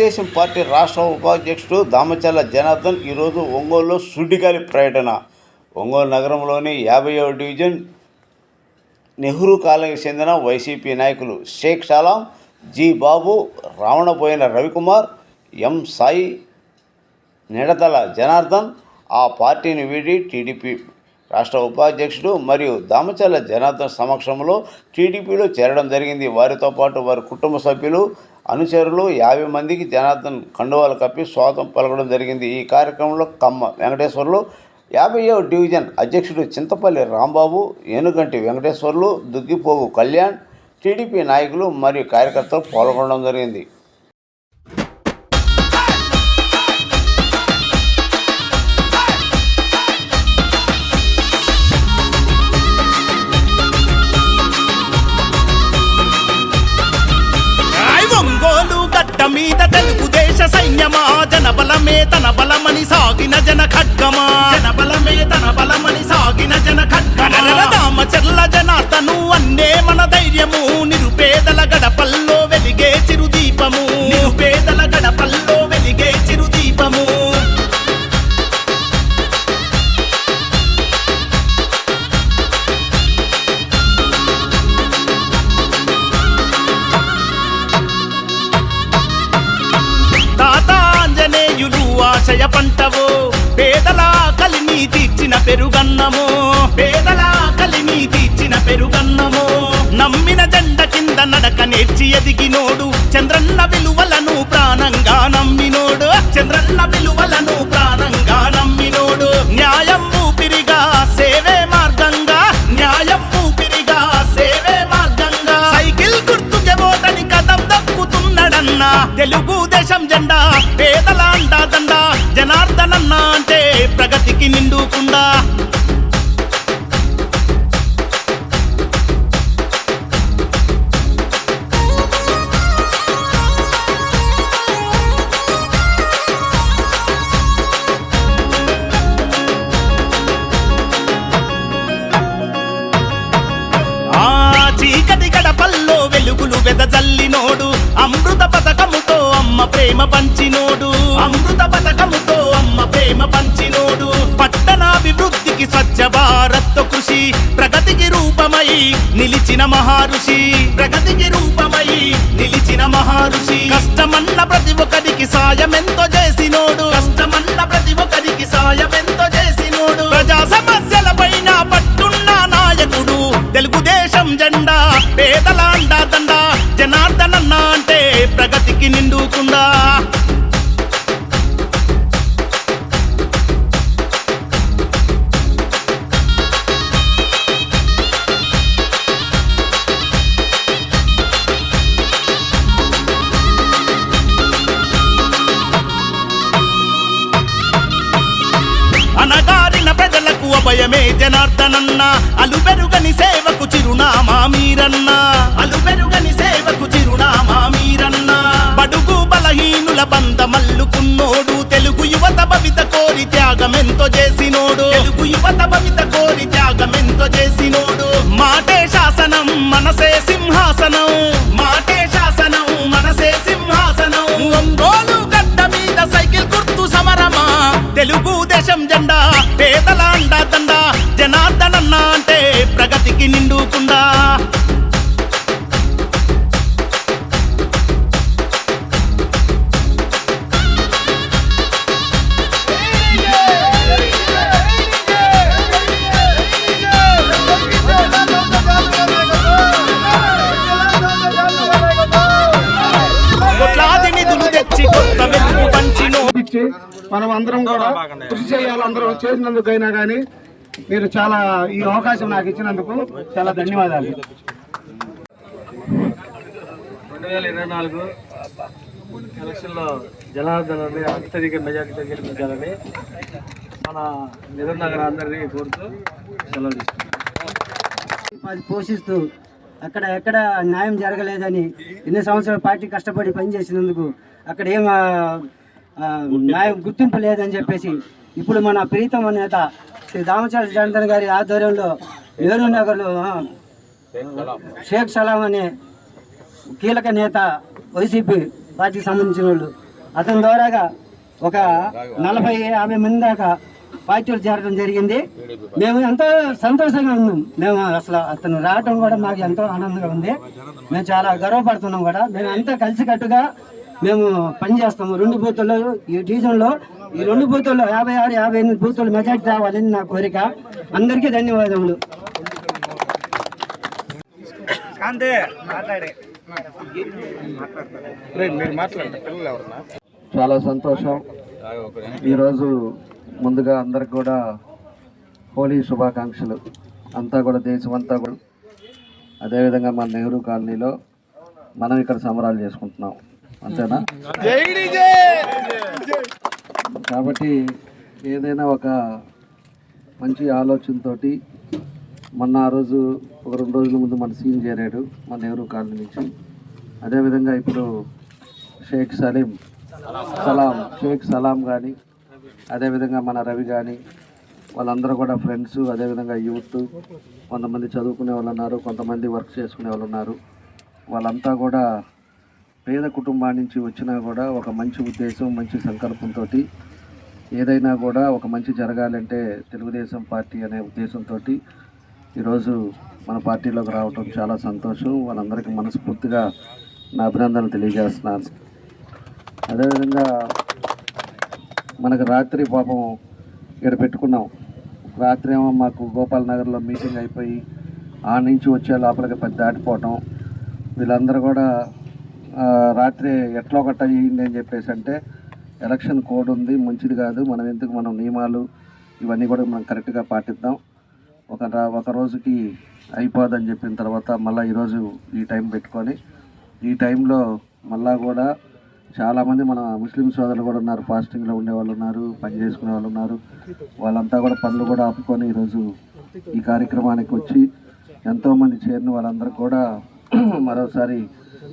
Telugu Desam party రాష్ట్ర ఉపాధ్యక్షుడు దామచర్ల జనార్దన్ ఈరోజు ఒంగోలులో సుడిగాలి పర్యటన. ఒంగోలు నగరంలోని 50వ డివిజన్ నెహ్రూ కాలనీకి చెందిన వైసీపీ నాయకులు షేక్ సలాం, జి బాబు, రావణబోయిన రవికుమార్, ఎం సాయి, నిడతల జనార్దన్ ఆ పార్టీని వీడి టీడీపీ రాష్ట్ర ఉపాధ్యక్షుడు మరియు దామచర్ల జనార్దన్ సమక్షంలో టీడీపీలో చేరడం జరిగింది. వారితో పాటు వారి కుటుంబ సభ్యులు, అనుచరులు 50 మందికి జనార్దన్ కండువాలు కప్పి స్వాగతం పలకడం జరిగింది. ఈ కార్యక్రమంలో కమ్మ వెంకటేశ్వర్లు, 50వ డివిజన్ అధ్యక్షుడు చింతపల్లి రాంబాబు, ఏనుగంటి వెంకటేశ్వర్లు, దుగ్గిపోగు కళ్యాణ్, టీడీపీ నాయకులు మరియు కార్యకర్తలు పాల్గొనడం జరిగింది. మీద తెలుగుదేశ సైన్యమా, జనబలమే తన బలమని సాగిన జన ఖడ్గమా, జనబలమే తన బలమని సాగిన జన ఖడ్గమా. దామచర్ల జనార్దను అన్నే మన ధైర్యము, నిరుపేదల గడపల్లో వెలిగే చిరుదీపము, నిరుపేదల గడపల్లో వెలిగే చిరుదీపము. ఆశయ పంటవో, పేదల కలిని తీర్చిన పెరుగన్నమో, పేదల కలిని తీర్చిన పెరుగన్నమో. నమ్మిన జెండ కింద నడక నేర్చి ఎదిగినోడు, చంద్రన్న విలువలను ప్రాణంగా నమ్మినోడు, చంద్రన్న విలువలను ప్రాణంగా నమ్మినోడు. న్యాయం ఊపిరిగా సేవే మార్గంగా, న్యాయం ఊపిరిగా సేవే మార్గంగా. సైకిల్ గుర్తుకే ఓటని కదం దక్కుతున్నాడన్నా, తెలుగుదేశం జెండా పేదల అండాదండ. జనార్దనన్న అంటే ప్రగతికి నిండుకుండా. చీకటి గడపల్లో వెలుగులు వెదజల్లినోడు, అమృత పథకముతో అమ్మ ప్రేమ పంచినోడు, అమృత పథకముతో అమ్మ ప్రేమ పంచినోడు. పట్టణాభివృద్ధికి స్వచ్ఛ భారత్ కృషి, ప్రగతికి రూపమై నిలిచిన మహారుషి, ప్రగతికి రూపమై నిలిచిన మహారుషి. కష్టమన్న ప్రతి ఒక్కరికి సాయమెంతో చేసినోడు, కష్టమన్న ప్రతి ఒక్కరికి సాయమెంతో చేసినోడు. ప్రజా సమస్యల పైన పట్టున్న నాయకుడు, తెలుగుదేశం జెండా పేదల అండాదండ. జనార్దనన్న అంటే ప్రగతికి నిండుకుండా. అనగారిన ప్రజలకు అభయమే జనార్దనన్న, అలుపెరుగని సేవకు చిరునామా మీరన్న, అలుపెరుగని సేవకు చిరునామా మీరన్న. బడుగు బలహీనుల బంధమల్లుకున్నోడు, తెలుగు యువత భవిత కోరి త్యాగమెంతో చేసినోడు, తెలుగు యువత భవిత కోరి త్యాగమెంతో చేసినోడు. మాటే శాసనం మనసే సింహాసనం, మాటే శాసనం మనసే సింహాసనం. ఒంగోలు గడ్డ మీద సైకిల్ గుర్తు సమరమా, తెలుగుదేశం జెండా పేదల అండాదండ. జనార్దనన్న అంటే ప్రగతికి నిండుకుండా. కోట్లాది నిధులు తెచ్చి కొత్త వెలుగు పంచినో. మనం అందరం కూడా కృషి చేయాలి. అందరం చేసినందుకైనా కానీ మీరు చాలా ఈ అవకాశం నాకు ఇచ్చినందుకు చాలా ధన్యవాదాలు. 2024 ఎలక్షన్లో జనార్దన్ అత్యధిక మెజార్టీతో గెలిపించాలని మన నెహ్రూ నగర్ అందరినీ కోరుతూ సెలవు తీసుకుంటాం. పోషిస్తూ ఎక్కడ న్యాయం జరగలేదని ఎన్ని సంవత్సరాలు పార్టీ కష్టపడి పనిచేసినందుకు అక్కడ ఏం న్యాయం గుర్తింపు లేదని చెప్పేసి ఇప్పుడు మన ప్రీతమ నేత శ్రీ దామచర్ల జనార్దన్ గారి ఆధ్వర్యంలో నెహ్రూ నగర్లో షేక్ సలాం అనే కీలక నేత వైసీపీ పార్టీకి సంబంధించిన వాళ్ళు అతని ద్వారాగా ఒక 40-50 మంది దాకా పార్టీలు చేరడం జరిగింది. మేము ఎంతో సంతోషంగా ఉన్నాం. మేము అసలు అతను రావడం కూడా మాకు ఎంతో ఆనందంగా ఉంది. మేము చాలా గర్వపడుతున్నాం కూడా. మేము అంతా కలిసికట్టుగా మేము పనిచేస్తాము. 2 బూతుల్లో ఈ డివిజన్లో ఈ 2 బూతుల్లో 56-58 బూతులు మెజార్టీ రావాలని నా కోరిక. అందరికీ ధన్యవాదములు. చాలా సంతోషం. ఈరోజు ముందుగా అందరికి కూడా హోలీ శుభాకాంక్షలు. అంతా కూడా దేశం అంతా కూడా అదేవిధంగా మన నెహ్రూ కాలనీలో మనం ఇక్కడ సంబరాలు చేసుకుంటున్నాం, అంతేనా? కాబట్టి ఏదైనా ఒక మంచి ఆలోచనతోటి మొన్న ఆ రోజు ఒక 2 రోజుల ముందు మన సీన్ చేరాడు మన నెహ్రూ కాలనీ నుంచి. అదేవిధంగా ఇప్పుడు షేక్ సలాం కానీ అదేవిధంగా మన రవి కానీ వాళ్ళందరూ కూడా ఫ్రెండ్స్, అదేవిధంగా యూత్, కొంతమంది చదువుకునే వాళ్ళు ఉన్నారు, కొంతమంది వర్క్ చేసుకునే వాళ్ళు ఉన్నారు. వాళ్ళంతా కూడా పేద కుటుంబాల నుంచి వచ్చినా కూడా ఒక మంచి ఉద్దేశం, మంచి సంకల్పంతో ఏదైనా కూడా ఒక మంచి జరగాలంటే తెలుగుదేశం పార్టీ అనే ఉద్దేశంతో ఈరోజు మన పార్టీలోకి రావటం చాలా సంతోషం. వాళ్ళందరికీ మనస్ఫూర్తిగా నా అభినందనలు తెలియజేస్తున్నాను. అదేవిధంగా మనకు రాత్రి పాపం ఇక్కడ పెట్టుకున్నాం. రాత్రి ఏమో మాకు గోపాల్ నగర్లో మీటింగ్ అయిపోయి ఆ నుంచి వచ్చే లోపలికి పెద్ద దాటిపోవటం. వీళ్ళందరూ కూడా రాత్రి ఎట్లా ఒకట చేయండి అని చెప్పేసి అంటే ఎలక్షన్ కోడ్ ఉంది, మంచిది కాదు, మనం ఎందుకు, మనం నియమాలు ఇవన్నీ కూడా మనం కరెక్ట్గా పాటిద్దాం, ఒక రోజుకి అయిపోదని చెప్పిన తర్వాత మళ్ళీ ఈరోజు ఈ టైం పెట్టుకొని ఈ టైంలో మళ్ళా కూడా చాలామంది మన ముస్లిం సోదరులు కూడా ఉన్నారు, ఫాస్టింగ్లో ఉండే వాళ్ళు ఉన్నారు, పని చేసుకునే వాళ్ళు ఉన్నారు. వాళ్ళంతా కూడా పనులు కూడా ఆపుకొని ఈరోజు ఈ కార్యక్రమానికి వచ్చి ఎంతోమంది చేరిన వాళ్ళందరూ కూడా మరోసారి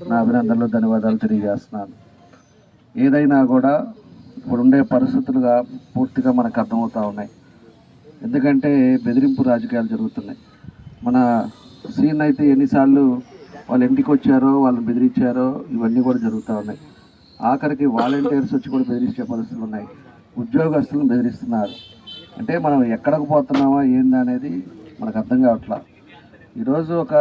నా అభినందనలు, ధన్యవాదాలు తెలియజేస్తున్నాను. ఏదైనా కూడా ఇప్పుడుండే పరిస్థితులుగా పూర్తిగా మనకు అర్థమవుతూ ఉన్నాయి. ఎందుకంటే బెదిరింపు రాజకీయాలు జరుగుతున్నాయి. మన సీన్ అయితే ఎన్నిసార్లు వాళ్ళ ఇంటికి వచ్చారో, వాళ్ళని బెదిరించారో, ఇవన్నీ కూడా జరుగుతూ ఉన్నాయి. ఆఖరికి వాలంటీర్స్ వచ్చి కూడా బెదిరించే పరిస్థితులు ఉన్నాయి. ఉద్యోగస్తులను బెదిరిస్తున్నారు. అంటే మనం ఎక్కడికి పోతున్నామా ఏంది అనేది మనకు అర్థం కావట్లా. ఈరోజు ఒక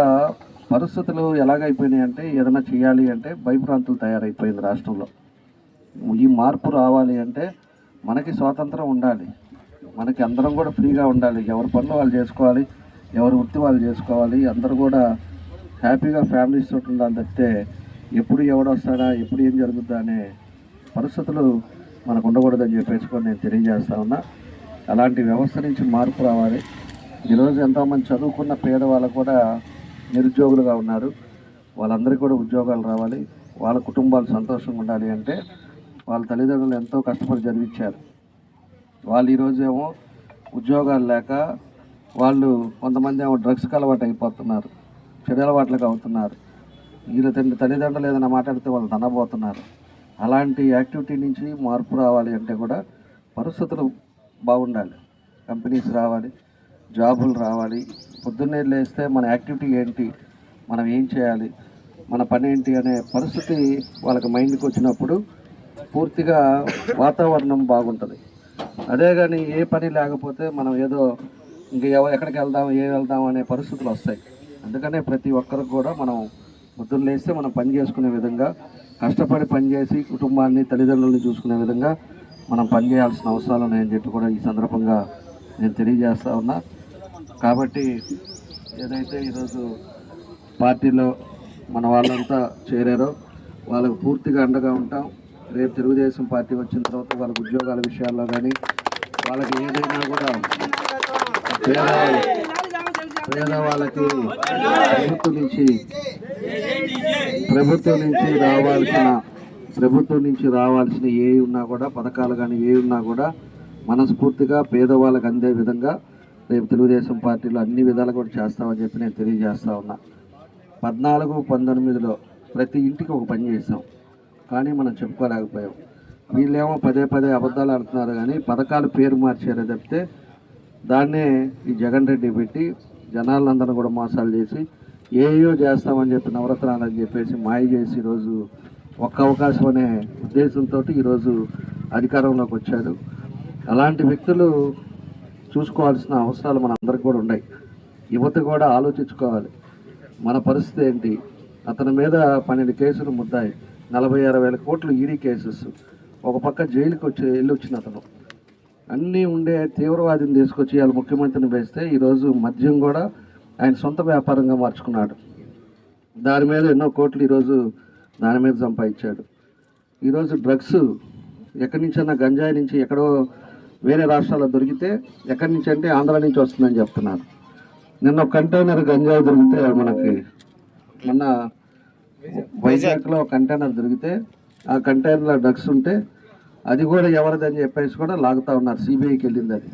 పరిస్థితులు ఎలాగైపోయినాయి అంటే ఏదైనా చేయాలి అంటే భయభ్రాంతులు తయారైపోయింది రాష్ట్రంలో. ఈ మార్పు రావాలి అంటే మనకి స్వాతంత్రం ఉండాలి, మనకి అందరం కూడా ఫ్రీగా ఉండాలి, ఎవరి పనులు వాళ్ళు చేసుకోవాలి, ఎవరి వృత్తి వాళ్ళు చేసుకోవాలి, అందరూ కూడా హ్యాపీగా ఫ్యామిలీస్ తోటి ఉండాలి తప్పితే ఎప్పుడు ఎవడొస్తాడా, ఎప్పుడు ఏం జరుగుద్దా అనే పరిస్థితులు మనకు ఉండకూడదని చెప్పేసి కూడా నేను తెలియజేస్తా ఉన్నా. అలాంటి వ్యవస్థ నుంచి మార్పు రావాలి. ఈరోజు ఎంతోమంది చదువుకున్న పేదవాళ్ళు కూడా నిరుద్యోగులుగా ఉన్నారు. వాళ్ళందరికీ కూడా ఉద్యోగాలు రావాలి, వాళ్ళ కుటుంబాలు సంతోషంగా ఉండాలి అంటే వాళ్ళ తల్లిదండ్రులు ఎంతో కష్టపడి చదివించారు. వాళ్ళు ఈరోజు ఏమో ఉద్యోగాలు లేక వాళ్ళు కొంతమంది ఏమో డ్రగ్స్కి అలవాటు అయిపోతున్నారు, చెడు అలవాట్లకు అవుతున్నారు. వీళ్ళ తల్లిదండ్రులు ఏదైనా మాట్లాడితే వాళ్ళు తనబోతున్నారు. అలాంటి యాక్టివిటీ నుంచి మార్పు రావాలి అంటే కూడా పరిస్థితులు బాగుండాలి, కంపెనీస్ రావాలి, జాబులు రావాలి. పొద్దున్నే లేస్తే మన యాక్టివిటీ ఏంటి, మనం ఏం చేయాలి, మన పని ఏంటి అనే పరిస్థితి వాళ్ళకి మైండ్కి వచ్చినప్పుడు పూర్తిగా వాతావరణం బాగుంటుంది. అదే కానీ ఏ పని లేకపోతే మనం ఏదో ఎక్కడికి వెళ్దాం, వెళ్దాం అనే పరిస్థితులు వస్తాయి. అందుకనే ప్రతి ఒక్కరికి కూడా మనం పొద్దున్న లేస్తే మనం పని చేసుకునే విధంగా, కష్టపడి పనిచేసి కుటుంబాన్ని, తల్లిదండ్రులను చూసుకునే విధంగా మనం పనిచేయాల్సిన అవసరాలు ఉన్నాయని చెప్పి కూడా ఈ సందర్భంగా నేను తెలియజేస్తా ఉన్నా. కాబట్టి ఏదైతే ఈరోజు పార్టీలో మన వాళ్ళంతా చేరారో వాళ్ళకు పూర్తిగా అండగా ఉంటాం. రేపు తెలుగుదేశం పార్టీ వచ్చిన తర్వాత వాళ్ళకి ఉద్యోగాల విషయాల్లో కానీ వాళ్ళకి ఏదైనా కూడా పేదవాళ్ళకి ప్రభుత్వం నుంచి రావాల్సిన ఏ ఉన్నా కూడా, పథకాలు కానీ ఏ ఉన్నా కూడా మనస్ఫూర్తిగా పేదవాళ్ళకి అందే విధంగా రేపు తెలుగుదేశం పార్టీలో అన్ని విధాలు కూడా చేస్తామని చెప్పి నేను తెలియజేస్తా ఉన్నా. 14-19లో ప్రతి ఇంటికి ఒక పని చేసాం, కానీ మనం చెప్పుకోలేకపోయాం. వీళ్ళేమో పదే అబద్ధాలు ఆడుతున్నారు కానీ పథకాలు పేరు మార్చారే తప్పితే దాన్నే ఈ జగన్ రెడ్డి పెట్టి జనాలందరూ కూడా మోసాలు చేసి ఏయో చేస్తామని చెప్పి నవరత్నాలు అని చెప్పేసి మాయ చేసి ఈరోజు ఒక్క అవకాశం అనే ఉద్దేశంతో ఈరోజు అధికారంలోకి వచ్చాడు. అలాంటి వ్యక్తులు చూసుకోవాల్సిన అవసరాలు మన అందరికి కూడా ఉన్నాయి. యువత కూడా ఆలోచించుకోవాలి, మన పరిస్థితి ఏంటి. అతని మీద 12 కేసులు ముద్దాయి, 46,000 కోట్లు ఈడీ కేసెస్, ఒక పక్క జైలుకి వెళ్ళొచ్చిన అతను, అన్నీ ఉండే తీవ్రవాదిని తీసుకొచ్చి వాళ్ళ ముఖ్యమంత్రిని వేస్తే ఈరోజు మద్యం కూడా ఆయన సొంత వ్యాపారంగా మార్చుకున్నాడు. దాని మీద ఎన్నో కోట్లు ఈరోజు దాని మీద సంపాదించాడు. ఈరోజు డ్రగ్స్ ఎక్కడి నుంచైనా గంజాయి నుంచి ఎక్కడో వేరే రాష్ట్రాల్లో దొరికితే ఎక్కడి నుంచి అంటే ఆంధ్ర నుంచి వస్తుందని చెప్తున్నారు. నిన్న ఒక కంటైనర్ గంజాయి దొరికితే మనకి మొన్న వైజాగ్లో ఒక కంటైనర్ దొరికితే ఆ కంటైనర్లో డ్రగ్స్ ఉంటే అది కూడా ఎవరిదని చెప్పేసి కూడా లాగుతూ ఉన్నారు. సిబిఐకి వెళ్ళింది అది.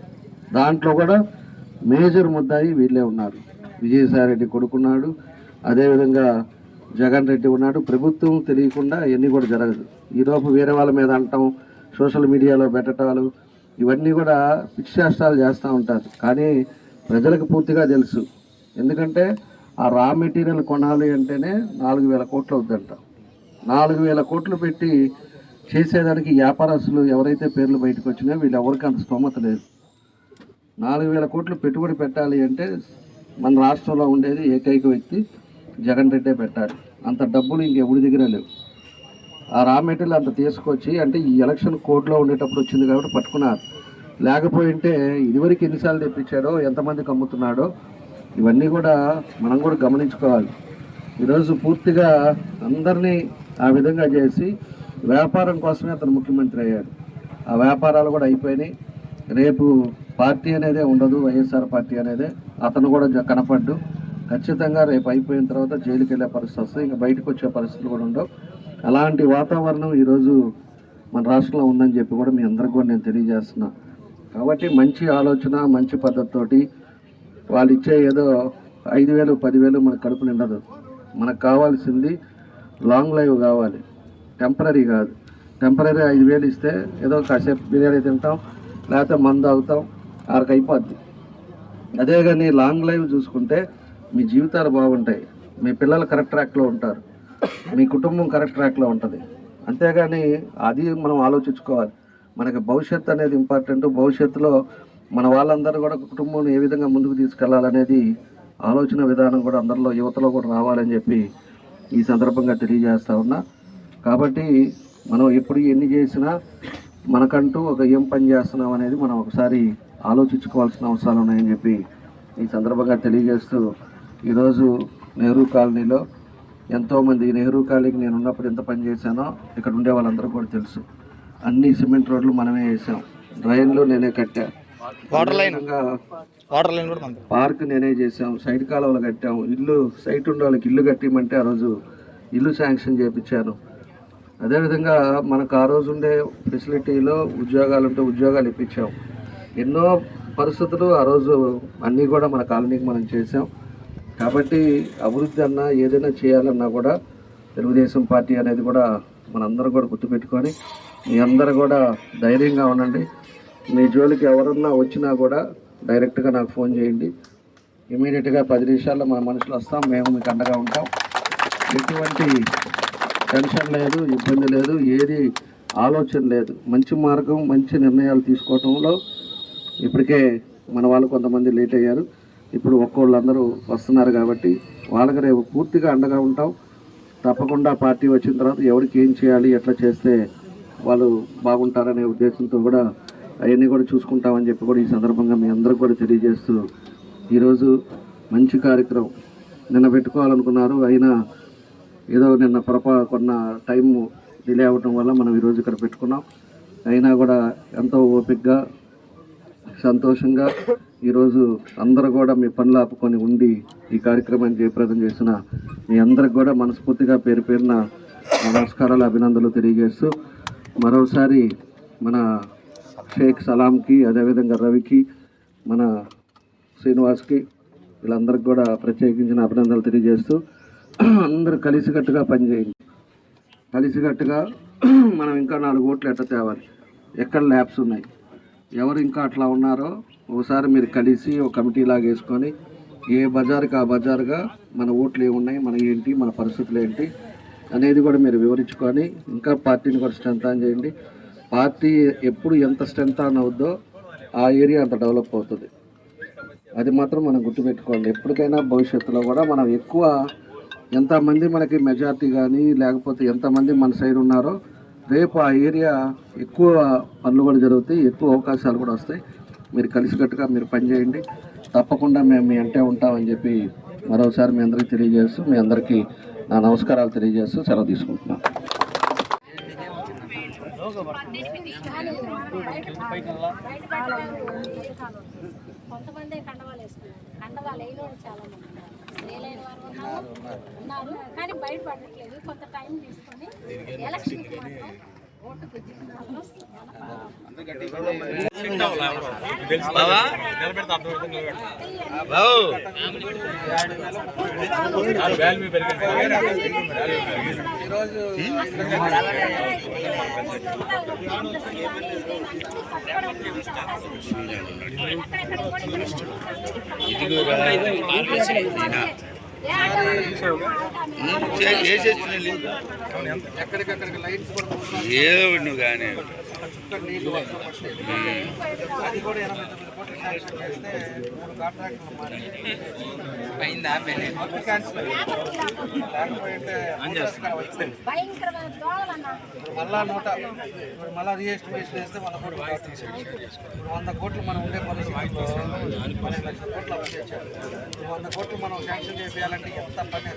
దాంట్లో కూడా మేజర్ ముద్దాయి వీళ్ళే ఉన్నారు. విజయసాయి రెడ్డి కొడుకున్నాడు, అదేవిధంగా జగన్ రెడ్డి ఉన్నాడు. ప్రభుత్వం తెలియకుండా ఇవన్నీ కూడా జరగదు. ఈలోపు వేరే వాళ్ళ మీద అంటాం, సోషల్ మీడియాలో పెట్టడాలు, ఇవన్నీ కూడా పిచ్చేష్టాలు చేస్తూ ఉంటారు. కానీ ప్రజలకు పూర్తిగా తెలుసు. ఎందుకంటే ఆ రా మెటీరియల్ కొనాలి అంటేనే 4,000 కోట్లు అవుద్దంట. 4,000 కోట్లు పెట్టి చేసేదానికి వ్యాపారస్తులు ఎవరైతే పేర్లు బయటకు వచ్చినాయో వీళ్ళు ఎవరికి అంత స్తోమత లేదు. 4,000 కోట్లు పెట్టుబడి పెట్టాలి అంటే మన రాష్ట్రంలో ఉండేది ఏకైక వ్యక్తి జగన్ రెడ్డే పెట్టాలి. అంత డబ్బులు ఇంకెవరి దగ్గర లేవు. ఆ రా మెటీరియల్ అంత తీసుకొచ్చి, అంటే ఈ ఎలక్షన్ కోడ్లో ఉండేటప్పుడు వచ్చింది కాబట్టి పట్టుకున్నారు. లేకపోయింటే ఇదివరకు ఎన్నిసార్లు తెప్పించాడో, ఎంతమందికి అమ్ముతున్నాడో, ఇవన్నీ కూడా మనం కూడా గమనించుకోవాలి. ఈరోజు పూర్తిగా అందరినీ ఆ విధంగా చేసి వ్యాపారం కోసమే అతను ముఖ్యమంత్రి అయ్యాడు. ఆ వ్యాపారాలు కూడా అయిపోయినాయి. రేపు పార్టీ అనేదే ఉండదు, వైఎస్ఆర్ పార్టీ అనేదే. అతను కూడా కనపడ్డు. ఖచ్చితంగా రేపు అయిపోయిన తర్వాత జైలుకి వెళ్ళే పరిస్థితి వస్తుంది, ఇంకా బయటకు వచ్చే పరిస్థితులు కూడా ఉండవు. అలాంటి వాతావరణం ఈరోజు మన రాష్ట్రంలో ఉందని చెప్పి కూడా మీ అందరికీ కూడా నేను తెలియజేస్తున్నా. కాబట్టి మంచి ఆలోచన, మంచి పద్ధతితోటి వాళ్ళు ఇచ్చే ఏదో 5,000 10,000 మనకు కడుపు నిండదు. మనకు కావాల్సింది లాంగ్ లైవ్ కావాలి, టెంపరీ కాదు. టెంపరీ 5,000 ఇస్తే ఏదో కాసేపు బిర్యానీ తింటాం, లేకపోతే మందు తాగుతాం, ఆరికి అయిపోద్ది. అదే కానీ లాంగ్ లైవ్ చూసుకుంటే మీ జీవితాలు బాగుంటాయి, మీ పిల్లలు కరెక్ట్ ట్రాక్లో ఉంటారు, మీ కుటుంబం కరెక్ట్ ట్రాక్లో ఉంటుంది. అంతేగాని అది మనం ఆలోచించుకోవాలి. మనకి భవిష్యత్తు అనేది ఇంపార్టెంట్. భవిష్యత్తులో మన వాళ్ళందరూ కూడా కుటుంబం ఏ విధంగా ముందుకు తీసుకెళ్లాలనేది ఆలోచన విధానం కూడా అందరిలో, యువతలో కూడా రావాలని చెప్పి ఈ సందర్భంగా తెలియజేస్తా ఉన్నా. కాబట్టి మనం ఎప్పుడు ఎన్ని చేసినా మనకంటూ ఒక ఏం పని చేస్తున్నాం అనేది మనం ఒకసారి ఆలోచించుకోవాల్సిన అవసరాలు ఉన్నాయని చెప్పి ఈ సందర్భంగా తెలియజేస్తూ, ఈరోజు నెహ్రూ కాలనీలో ఎంతోమంది, నెహ్రూ కాలనీకి నేను ఉన్నప్పుడు ఎంత పని చేశానో ఇక్కడ ఉండే వాళ్ళందరూ కూడా తెలుసు. అన్ని సిమెంట్ రోడ్లు మనమే వేసాం, డ్రైన్లు నేనే కట్టా, పార్క్ నేనే చేసాం, సైడ్ కాలువలు కట్టాం, ఇల్లు సైట్ ఉండే వాళ్ళకి ఇల్లు కట్టిమంటే ఆ రోజు ఇల్లు శాంక్షన్ చేయించాను. అదేవిధంగా మనకు ఆ రోజు ఉండే ఫెసిలిటీలో ఉద్యోగాలు ఉంటే ఉద్యోగాలు ఇప్పించాం. ఎన్నో పరిస్థితులు ఆ రోజు అన్నీ కూడా మన కాలనీకి మనం చేసాం. కాబట్టి అభివృద్ధి అన్నా ఏదైనా చేయాలన్నా కూడా తెలుగుదేశం పార్టీ అనేది కూడా మనందరూ కూడా గుర్తుపెట్టుకొని మీ అందరూ కూడా ధైర్యంగా ఉండండి. మీ జోలికి ఎవరన్నా వచ్చినా కూడా డైరెక్ట్గా నాకు ఫోన్ చేయండి. ఇమీడియట్గా 10 నిమిషాల్లో మన మనుషులు వస్తాం, మేము మీకు అండగా ఉంటాం. ఎటువంటి టెన్షన్ లేదు, ఇబ్బంది లేదు, ఏది ఆలోచన లేదు. మంచి మార్గం, మంచి నిర్ణయాలు తీసుకోవటంలో ఇప్పటికే మన వాళ్ళు కొంతమంది లేట్ అయ్యారు. ఇప్పుడు ఒక్కోళ్ళందరూ వస్తున్నారు కాబట్టి వాళ్ళకి రేపు పూర్తిగా అండగా ఉంటాం. తప్పకుండా పార్టీ వచ్చిన తర్వాత ఎవరికి ఏం చేయాలి, ఎట్లా చేస్తే వాళ్ళు బాగుంటారనే ఉద్దేశంతో కూడా అవన్నీ కూడా చూసుకుంటామని చెప్పి కూడా ఈ సందర్భంగా మీ అందరికి కూడా తెలియజేస్తూ, ఈరోజు మంచి కార్యక్రమం నిన్న పెట్టుకోవాలనుకున్నారు, అయినా ఏదో నిన్న కొన్న టైం డిలే అవ్వటం వల్ల మనం ఈరోజు ఇక్కడ పెట్టుకున్నాం. అయినా కూడా ఎంతో ఓపికగా, సంతోషంగా ఈరోజు అందరూ కూడా మీ పనులు ఆపుకొని ఉండి ఈ కార్యక్రమాన్ని జయప్రదం చేసిన మీ అందరికి కూడా మనస్ఫూర్తిగా పేరు పేరున నమస్కారాలు, అభినందనలు తెలియజేస్తూ, మరోసారి మన షేక్ సలాంకి, అదేవిధంగా రవికి, మన శ్రీనివాస్కి, వీళ్ళందరికీ కూడా ప్రత్యేకించిన అభినందనలు తెలియజేస్తూ, అందరూ కలిసికట్టుగా పనిచేయండి. కలిసికట్టుగా మనం ఇంకా 4 ఓట్లు ఎట్లా తేవాలి, ఎక్కడ ల్యాబ్స్ ఉన్నాయి, ఎవరు ఇంకా అట్లా ఉన్నారో ఒకసారి మీరు కలిసి ఒక కమిటీ లాగా వేసుకొని ఏ బజారుకి ఆ బజారుగా మన ఓట్లు ఏమున్నాయి, మన ఏంటి, మన పరిస్థితులు ఏంటి, అనేది కూడా మీరు వివరించుకొని ఇంకా పార్టీని కూడా స్ట్రెంత్ చేయండి. పార్టీ ఎప్పుడు ఎంత స్ట్రెంత్ అవుద్దో ఆ ఏరియా అంత డెవలప్ అవుతుంది. అది మాత్రం మనం గుర్తుపెట్టుకోండి. ఎప్పటికైనా భవిష్యత్తులో కూడా మనం ఎక్కువ ఎంతమంది మనకి మెజార్టీ కానీ లేకపోతే ఎంతమంది మన సైడ్ ఉన్నారో రేపు ఆ ఏరియా ఎక్కువ పనులు కూడా జరుగుతాయి, ఎక్కువ అవకాశాలు కూడా వస్తాయి. మీరు కలిసికట్టుగా మీరు పనిచేయండి. తప్పకుండా మేము మీ అంటే ఉంటామని చెప్పి మరోసారి మీ అందరికీ తెలియజేస్తూ మీ అందరికీ నా నమస్కారాలు తెలియజేస్తూ సెలవు తీసుకుంటున్నాను. కొంతమంది కండవాళ్ళు వేసుకున్నారు, కండవాళ్ళు వేయడం చాలా మంది వేలైన వారు ఉన్నారు కానీ బయటపడట్లేదు. కొంత టైం తీసుకొని ఎలక్షన్కి మాత్రం ఓటు ఎక్కడికక్కడికి లైన్స్ కూడా ఏదో నువ్వు కానీ అది కూడా 89 కోట్లు శాంక్షన్ చేస్తే 3 కాంట్రాక్టులు మళ్ళా మళ్ళా రిజిస్ట్రేషన్ చేస్తే 100 కోట్లు మనం ఉండే పరిస్థితి 10 లక్షల కోట్లు అప్పు చేశారు. 100 కోట్లు మనం శాంక్షన్ చేయాలంటే ఎంత పని.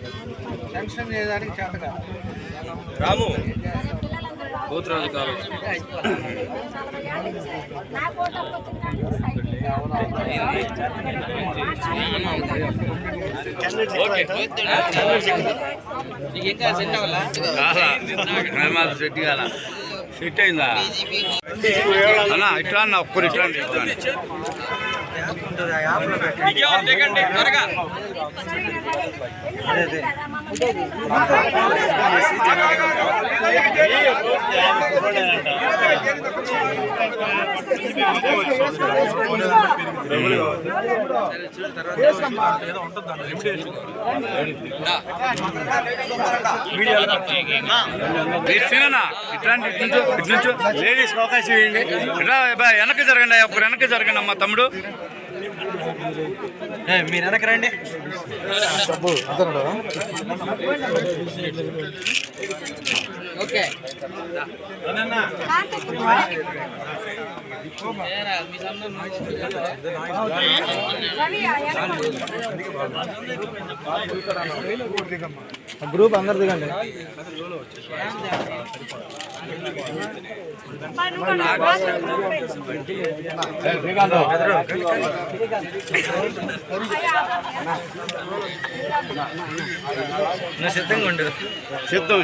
శాంక్షన్ చేయడానికి చేతగా రాము కూతురాజు కావచ్చు. సెట్ కాల సెట్ అయిందా అన్నా? ఇట్లా అన్న ఒక్కరు ఇట్లా ఇట్లా లేడీస్ అవకాశం ఇవ్వండి. ఇట్లా వెనక్కి జరగండి, ఒక్కరు వెనక్కి జరగండి అమ్మా. తమ్ముడు మీరు వెనక్కి రండి. ఓకే గ్రూప్ అందరు దిగండి. సిద్ధంగా ఉండు. సిద్ధం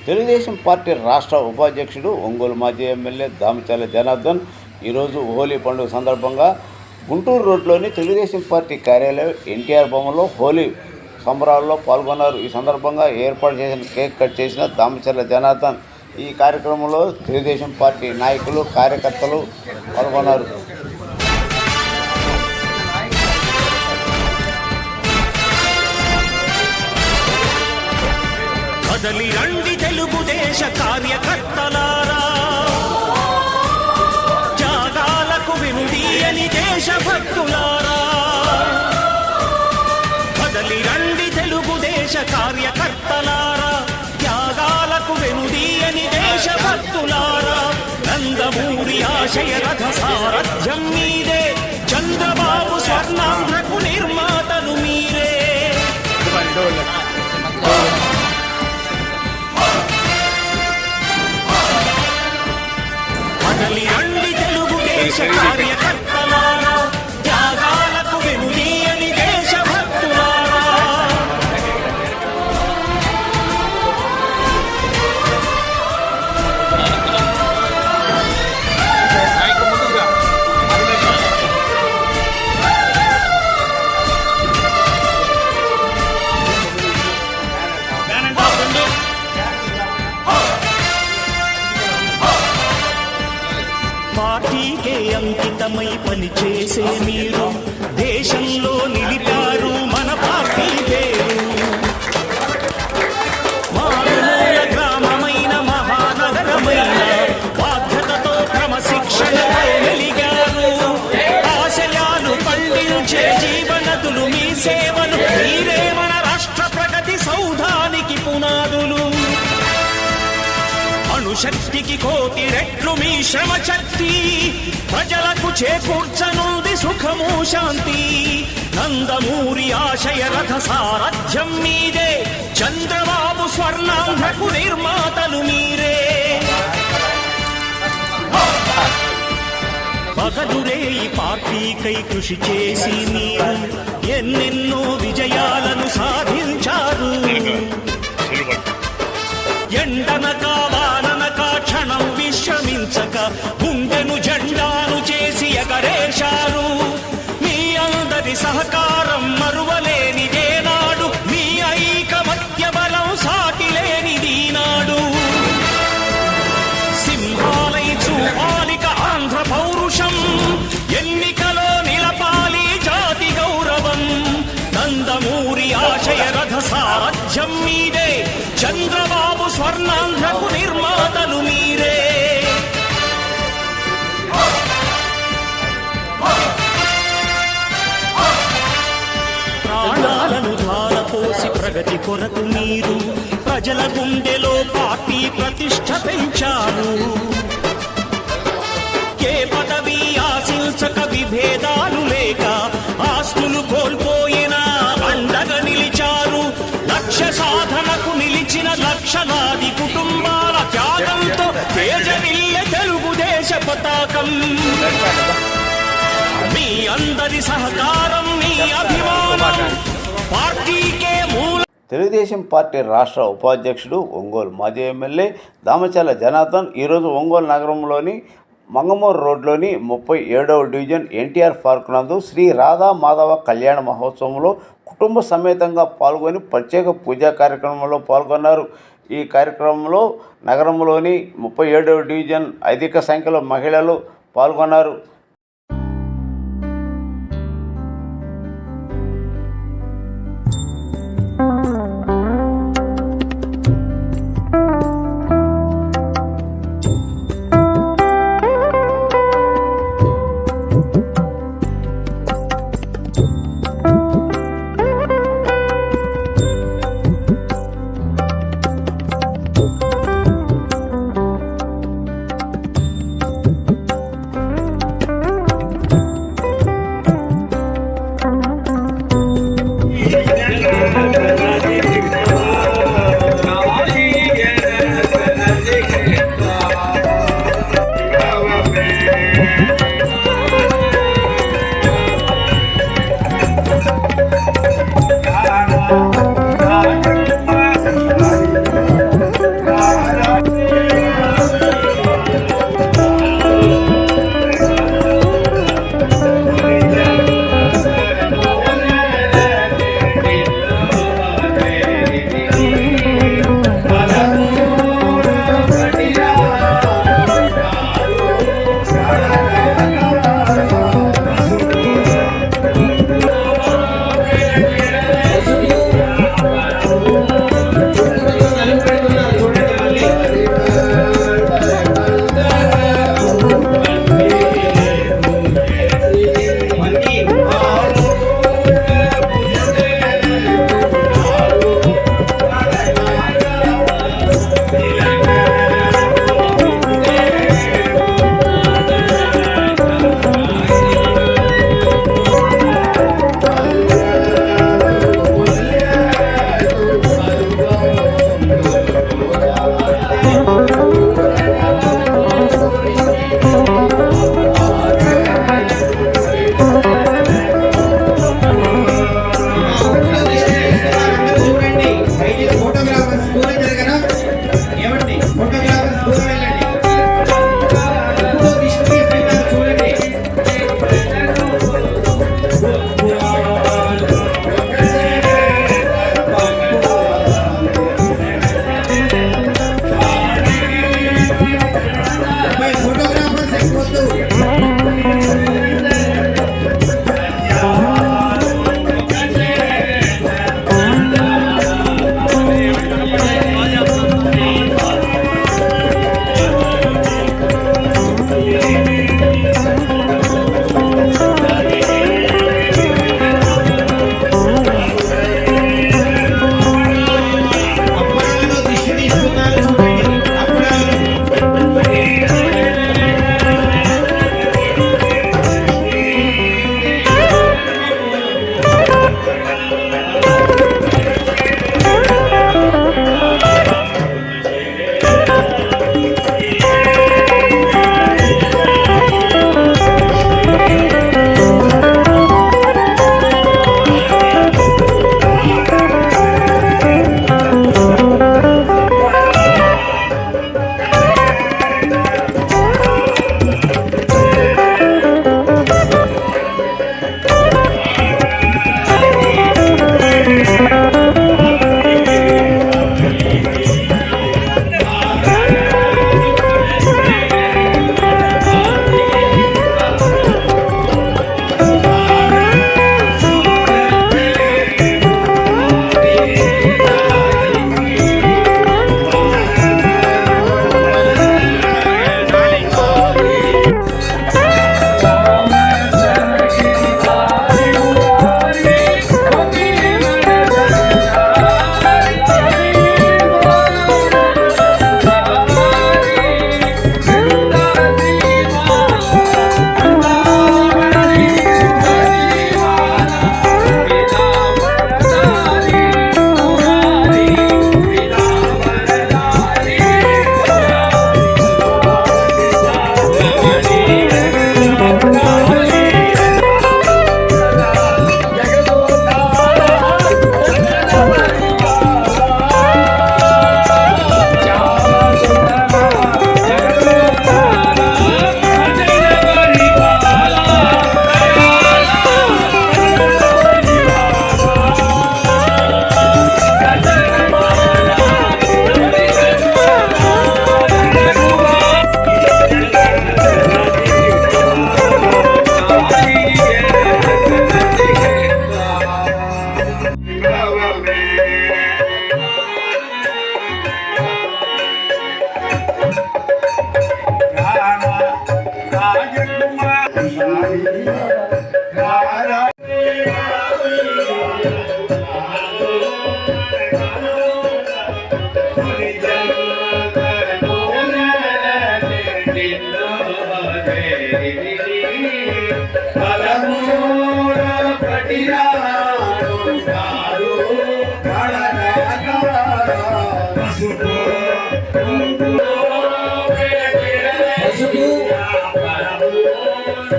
తెలుగుదేశం పార్టీ రాష్ట్ర ఉపాధ్యక్షుడు ఒంగోలు మాజీ ఎమ్మెల్యే దామచర్ల జనార్దన్ ఈరోజు హోలీ పండుగ సందర్భంగా గుంటూరు రోడ్లోని తెలుగుదేశం పార్టీ కార్యాలయం ఎన్టీఆర్ బొమ్మలో హోలీ సంబరాల్లో పాల్గొన్నారు. ఈ సందర్భంగా ఏర్పాటు చేసిన కేక్ కట్ చేసిన దామచర్ల జనార్దన్ ఈ కార్యక్రమంలో తెలుగుదేశం పార్టీ నాయకులు కార్యకర్తలు పాల్గొన్నారు. కదలి రండి తెలుగుదేశ కార్యకర్తలారా, త్యాగాలకు వినుదీయని దేశభక్తులారా. కదలి రండి తెలుగుదేశ కార్యకర్తలారా, త్యాగాలకు వెనుదీయని దేశభక్తులారా. నందమూరి ఆశయ రథ సారథ్యం మీదే, చంద్రబాబు స్వర్ణాంధ్రకు నిర్మాతలు మీరే. కదలి రండి తెలుగుదేశ కార్యకర్తలారా, త్యాగాలకు వెనుదీయని దేశభక్తులారా. పార్టీకే అంకితమై పనిచేసే మీరు దేశంలో నిలిపారు మన పార్టీ శక్తికి కోటి రెట్లు మీ శ్రమ శక్తి ప్రజలకు చేకూర్చనుంది సుఖము శాంతి నందమూరి ఆశయ రథ సారథ్యం మీదే చంద్రబాబు స్వర్ణాంధ్రకు నిర్మాతలు మీరే పగలురే ఈ పార్టీకై కృషి చేసి మీరు ఎన్నెన్నో విజయాలను సాధించారు ఎండనక వాననక క్షణం విశ్రమించక గుండెను జెండాను చేసి ఎగరేశారు మీ అందరి సహకారం మరువలేనిదే నాడు మీ ఐకమత్య బలం సాటిలేనిది నాడు సింహాలై చూపాలిక ఆంధ్ర పౌరుషం ఎన్నికలో నిలపాలి జాతి గౌరవం నందమూరి ఆశయ రథ సారథ్యం మీదే చంద్రబాబు స్వర్ణాంధ్రకు నిర్మాతలు మీరే ప్రాణాలను ధారపోసి ప్రగతి కొరకు మీరు ప్రజల గుండెలో పార్టీ ప్రతిష్ఠ పెంచారు ఏ పదవి ఆశించక విభేదాలు లేక ఆస్తులు కోల్పోయినా అండగా నిలిచారు లక్ష్య సాధనకు నిలిచిన లక్షలాది కుటుంబాల త్యాగంతో తేజరిల్లె తెలుగుదేశ పతాకం మీ అందరి సహకారం మీ అభిమానం పార్టీకే మూల తెలుగుదేశం పార్టీ రాష్ట్ర ఉపాధ్యక్షుడు ఒంగోలు మాజీ ఎమ్మెల్యే దామచర్ల జనార్దన్ ఈరోజు ఒంగోలు నగరంలోని మంగమూరు రోడ్లోని 37వ డివిజన్ ఎన్టీఆర్ పార్క్ నందు శ్రీ రాధా మాధవ కళ్యాణ మహోత్సవంలో కుటుంబ సమేతంగా పాల్గొని ప్రత్యేక పూజా కార్యక్రమంలో పాల్గొన్నారు. ఈ కార్యక్రమంలో నగరంలోని 37వ డివిజన్ అధిక సంఖ్యలో మహిళలు పాల్గొన్నారు.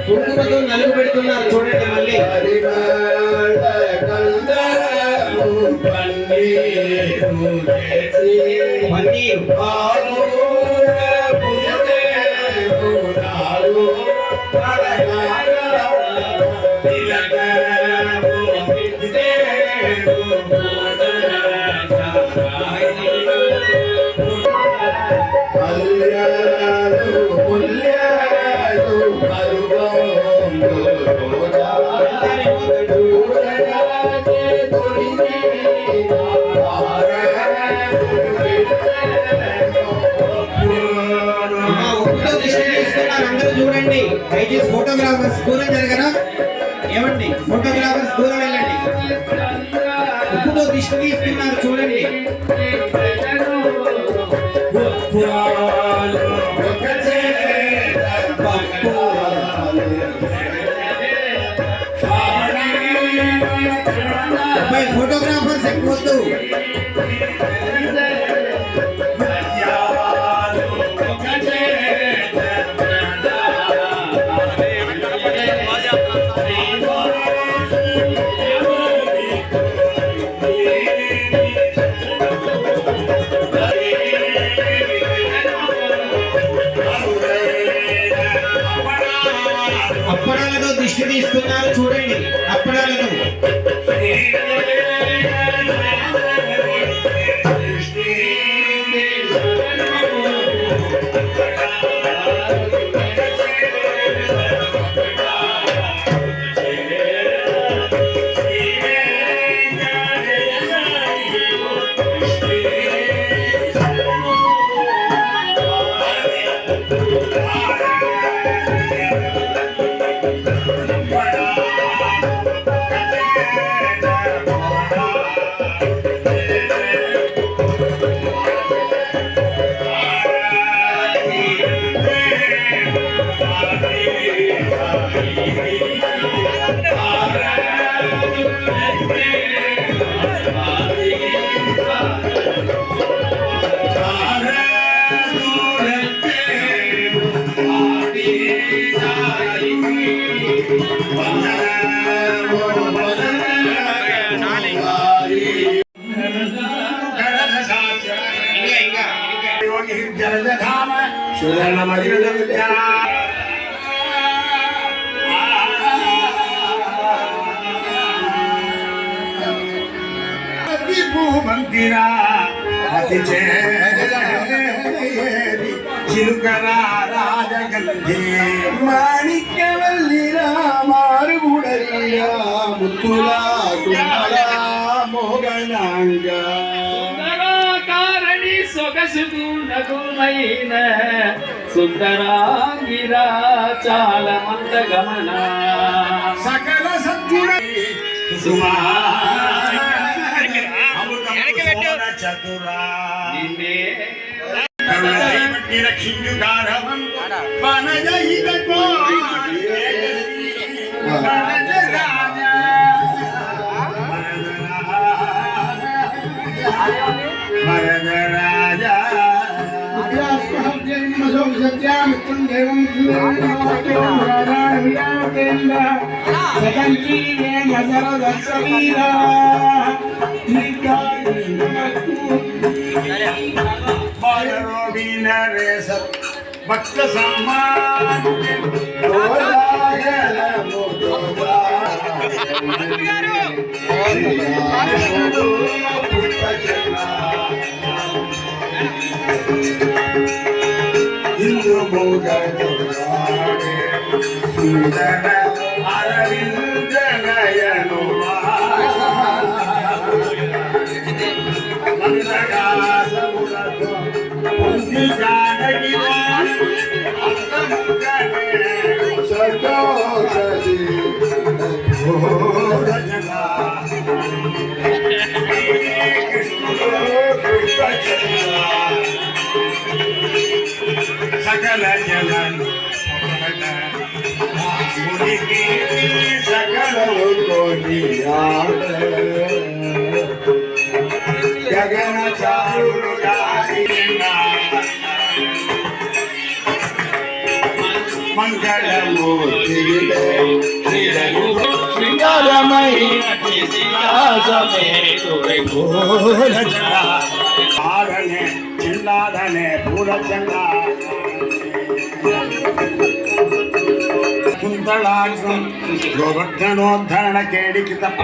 కుంకుమతో నలుగు పెడుతున్నారు చూడండి మళ్ళీ. అందరూ చూడండి. దయచేసి ఫోటోగ్రాఫర్స్ దూరం జరగరా, ఏమండి ఫోటోగ్రాఫర్స్ దూరం వెళ్ళండి. ఉప్పుతో దిష్టి తీస్తున్నారు చూడండి. ఫోటోగ్రాఫర్స్ ఎక్కువ వద్దు. అప్పడాలతో దిష్టి తీస్తున్నారు చూడండి. అప్పడాలతో మందిరా అతి చిలుకరా రాజగంధి మాణిక్యవల్లిరా మారుగుడలిరా ముత్తులా కుండలా మోగనాంగ కారణి సొగసుకు నగుమైన సుందరాంగిరా చాలా మందగమన సకల సద్గుణ సుమా చతురా రక్షించు గారవం వరదరాజా భక్త సమ్మాన్ హిందూ సుందర అరవింద నయను సంతోష సకలవు గగన చారుడు మంగళమూర్తి ఆడనే చిల్లాదనే పూల చండా కుంతళాక్షం గోవర్ధనోద్ధరణ కేడికి తప్ప